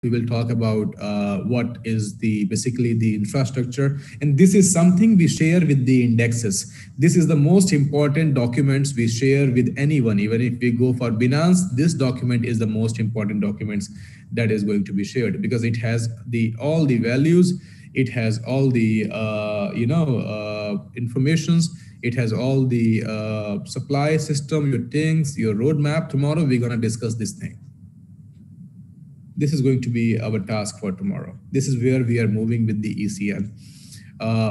we will talk about what is basically the infrastructure. And this is something we share with the indexes. This is the most important documents we share with anyone. Even if we go for Binance, this document is the most important documents that is going to be shared, because it has all the values, it has all the informations, it has all the supply system, your things, your roadmap. Tomorrow we're going to discuss this thing. This is going to be our task for tomorrow. This is where we are moving with the ECN.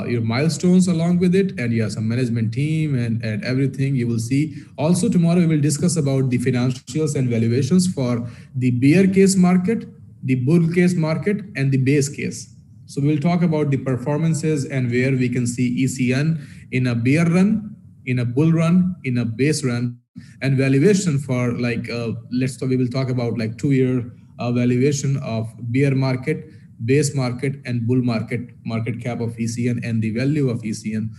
Your milestones along with it, and yeah, some management team and everything you will see. Also tomorrow we will discuss about the financials and valuations for the bear case market, the bull case market, and the base case. So we will talk about the performances and where we can see ECN in a bear run, in a bull run, in a base run, and valuation for like, we will talk about like 2-year valuation of bear market, base market, and bull market cap of ECN and the value of ECN.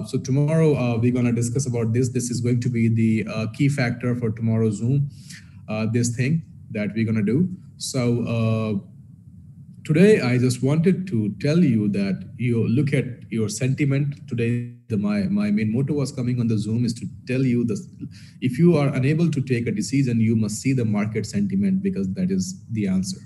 So tomorrow we're going to discuss about this. This is going to be the key factor for tomorrow's Zoom, this thing that we're going to do. So today, I just wanted to tell you that you look at your sentiment today. My main motto was coming on the Zoom is to tell you this: if you are unable to take a decision, you must see the market sentiment, because that is the answer.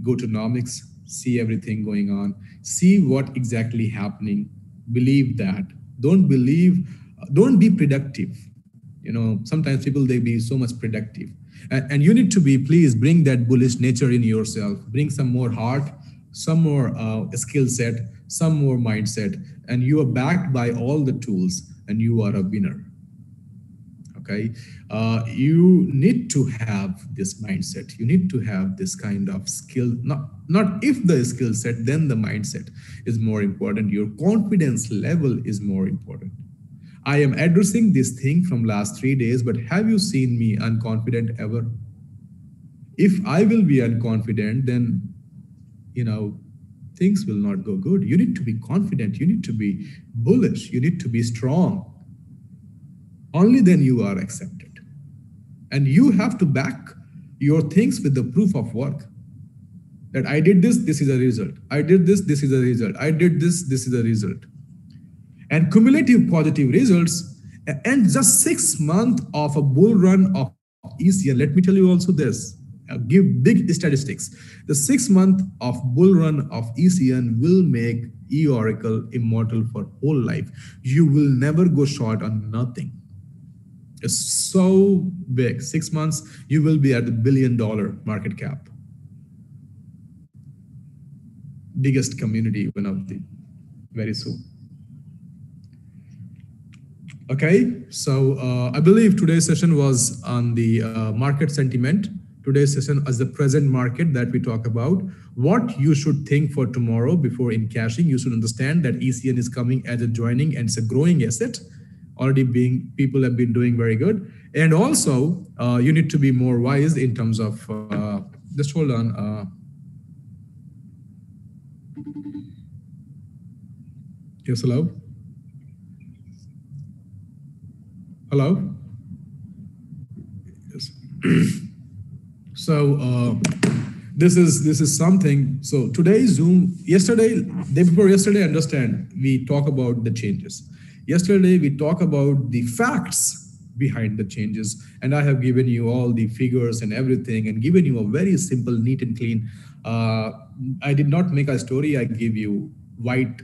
Go to Nomics, see everything going on, see what exactly happening. Believe that. Don't be productive. Sometimes people, they be so much productive. And you need to be, please bring that bullish nature in yourself. Bring some more heart, some more skill set, some more mindset, and you are backed by all the tools, and you are a winner. Okay, you need to have this mindset. You need to have this kind of skill. Not if the skill set, then the mindset is more important. Your confidence level is more important. I am addressing this thing from last 3 days, but have you seen me unconfident ever? If I will be unconfident, then, things will not go good. You need to be confident. You need to be bullish. You need to be strong. Only then you are accepted. And you have to back your things with the proof of work. That I did this, this is a result. I did this, this is a result. I did this, this is a result. And cumulative positive results, and just 6 months of a bull run of ECN. Let me tell you also this, give big statistics. The 6 month of bull run of ECN will make eOracle immortal for whole life. You will never go short on nothing. It's so big. 6 months, you will be at the $1 billion market cap. Biggest community, one of the, very soon. Okay, so I believe today's session was on the market sentiment. Today's session is the present market that we talk about. What you should think for tomorrow before in cashing. You should understand that ECN is coming as a joining, and it's a growing asset. Already people have been doing very good. And also, you need to be more wise in terms of, just hold on. Yes, hello? Hello? Yes. So this is something. So today's Zoom, day before yesterday, understand, we talk about the changes. Yesterday, we talk about the facts behind the changes, and I have given you all the figures and everything, and given you a very simple, neat and clean. I did not make a story. I give you white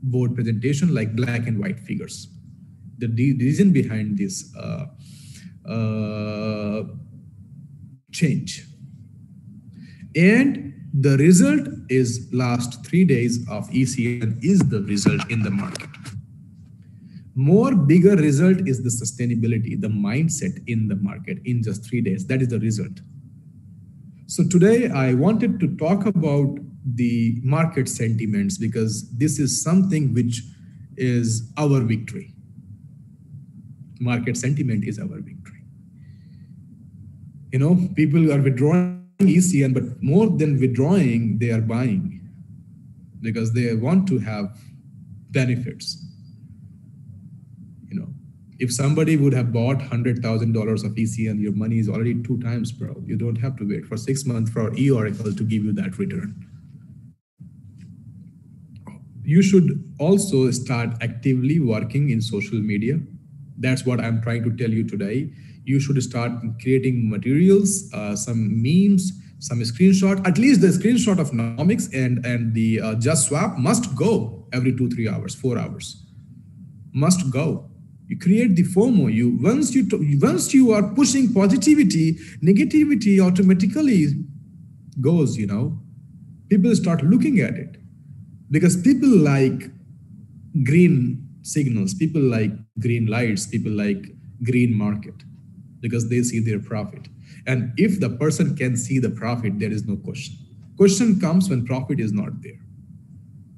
board presentation, like black and white figures. The reason behind this change. And the result is last 3 days of ECN is the result in the market. More bigger result is the sustainability, the mindset in the market in just 3 days. That is the result. So today I wanted to talk about the market sentiments, because this is something which is our victory. Market sentiment is our victory. People are withdrawing ECN, but more than withdrawing, they are buying, because they want to have benefits. If somebody would have bought $100,000 of ECN, your money is already 2 times, bro. You don't have to wait for 6 months for eOracle to give you that return. You should also start actively working in social media. That's what I'm trying to tell you today. You should start creating materials, some memes, some screenshot. At least the screenshot of Nomics and the Just Swap must go every 2-3 hours, 4 hours. Must go. You create the FOMO. Once you are pushing positivity, negativity automatically goes. People start looking at it. Because people like green signals, people like green lights, people like green market, because they see their profit. And if the person can see the profit, there is no question. Question comes when profit is not there,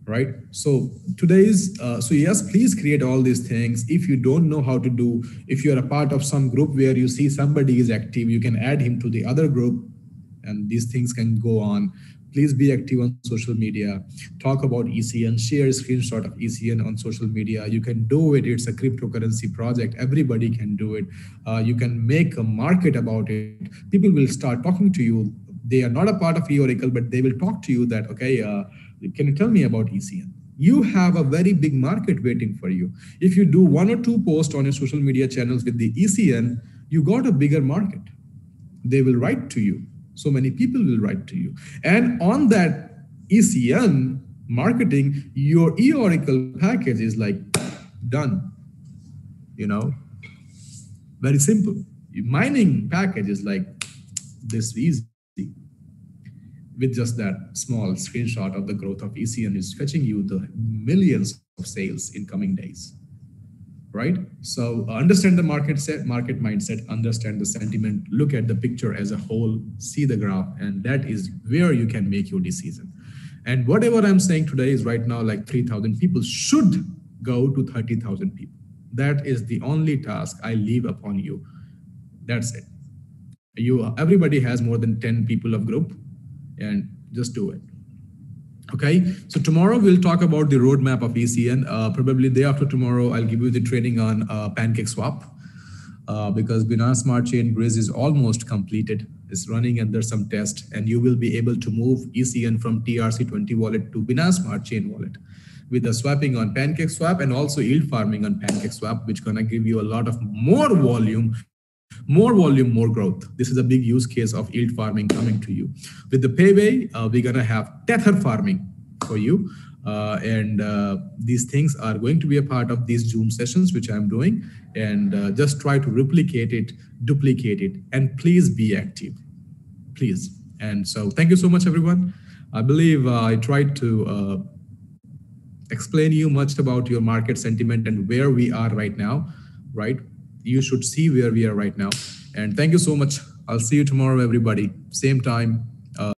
right? So yes, please create all these things. If you don't know how to do, if you're a part of some group where you see somebody is active, you can add him to the other group, and these things can go on. Please be active on social media. Talk about ECN, share a screenshot of ECN on social media. You can do it. It's a cryptocurrency project. Everybody can do it. You can make a market about it. People will start talking to you. They are not a part of eOracle, but they will talk to you that, okay, can you tell me about ECN? You have a very big market waiting for you. If you do 1 or 2 posts on your social media channels with the ECN, you got a bigger market. They will write to you. So many people will write to you. And on that ECN marketing, your eOracle package is like done. Very simple. Your mining package is like this easy. With just that small screenshot of the growth of ECN is fetching you the millions of sales in coming days. Right? So understand the market mindset, understand the sentiment, look at the picture as a whole, see the graph, and that is where you can make your decision. And whatever I'm saying today is right now like 3,000 people should go to 30,000 people. That is the only task I leave upon you. That's it. Everybody has more than 10 people of group, and just do it. Okay, so tomorrow we'll talk about the roadmap of ECN. Probably day after tomorrow, I'll give you the training on PancakeSwap because Binance Smart Chain Bridge is almost completed. It's running under some test, and you will be able to move ECN from TRC20 wallet to Binance Smart Chain wallet with the swapping on PancakeSwap and also yield farming on PancakeSwap, which gonna give you a lot of more volume, more growth. This is a big use case of yield farming coming to you. With the Payway, we're gonna have Tether farming for you. And these things are going to be a part of these Zoom sessions, which I'm doing. And just try to replicate it, duplicate it, and please be active, please. And so thank you so much, everyone. I believe I tried to explain you much about your market sentiment and where we are right now, right? You should see where we are right now. And thank you so much. I'll see you tomorrow, everybody. Same time,